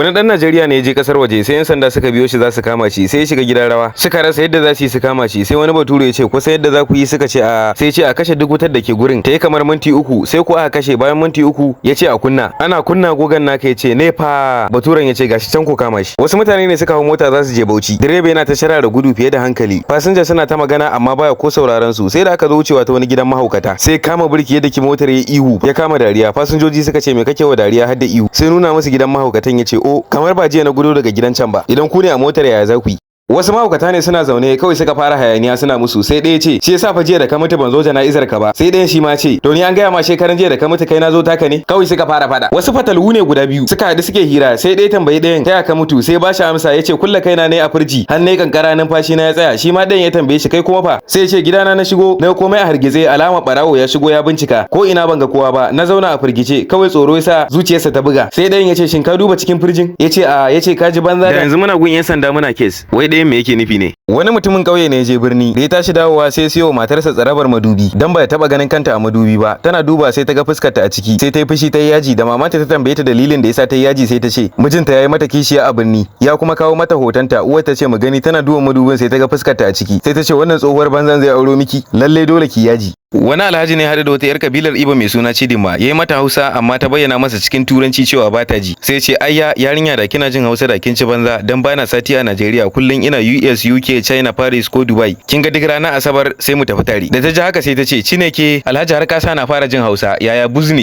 Wani dan Najeriya ne ya je kasar waje sai yan sanda suka biyo shi za su kama shi sai ya shiga gidan rawa. Suka rasa yadda za su yi su kama shi sai wani bature ya ce kusa yadda za ku yi suka ce a sai ce a kashe duk wutar da ke gurin. Ta yi kamar minti 3 sai ko aka kashe bayan minti 3 ya ce a kunna. Ana kunna gogan naka ya ce nefa. Baturen ya ce gashi can ku kama shi. Wasu mutane ne suka hau mota za su je Bauchi. Direba yana ta shara da gudu fiye da hankali. Fasinja suna ta magana amma baya ko sauraron su. Sai da aka zo wucewa ta wani gidan mahaukata. Sai kama birki yadda ki motar ya ihu ya kama dariya. Fasinjoji suka ce me kake wa dariya har da ihu. Sai nuna musu gidan mahaukatan ya ce o kamar ba jiya na gudu daga gidan can ba. Idan ku ne a motar yaya za ku yi? Wasu mahaukata ne suna zaune kawai suka fara hayaniya suna musu sai ɗaya ce shi yasa fa jiya da ka mutu ban zo jana'izar ka ba sai ɗayan shi ma ce to ni an gaya ma shekaran jiya da ka mutu kai na zo taka ne kawai suka fara fada. Wasu fatalu ne guda biyu suka haɗu suke hira sai ɗaya tambayi ɗayan taya ka mutu sai ba shi amsa ya ce kulla kaina ne a firji har nayi kankara numfashi na ya tsaya shi ma ɗayan ya tambaye shi kai kuma fa sai ya ce gidana na shigo na komai a hargize alama barawo ya shigo ya bincika ko ina ban ga kowa ba na zauna a firgice kawai tsoro yasa zuciyarsa ta buga sai ɗayan ya ce shin ka duba cikin firjin ya ce a ya ce ka ji banza da yanzu muna gun yan sanda muna kes wai ɗayan me yake nufi ne. Wani mutumin ƙauye ne ya je birni da ya tashi dawowa sai siyo matarsa tsarabar madubi dan ba ta taba ganin kanta a madubi ba tana duba sai ta ga fuskarta a ciki sai ta yi fushi ta yi yaji da mamanta ta tambaye ta dalilin da yasa ta yi yaji sai ta ce mijinta yayi mata kishiya a birni ya kuma kawo mata hotonta uwar ta ce mu gani tana duba madubin sai ta ga fuskarta a ciki sai ta ce wannan tsohuwar banzan zai auro miki lalle dole ki yaji. Wani alhaji ne hada da wata 'yar kabilar Ibo mai suna Chidinma ya yi mata Hausa amma ta bayyana masa cikin Turanci cewa ba ta ji sai ce ayya yarinya da kina jin Hausa da kin ci banza dan bana sati a Najeriya kullun ina US UK China Paris ko Dubai kin ga duk ranar Asabar sai mu tafi tare da ta ji haka sai ta ce Cineke Alhaji har ka sa na fara jin Hausa yaya buzni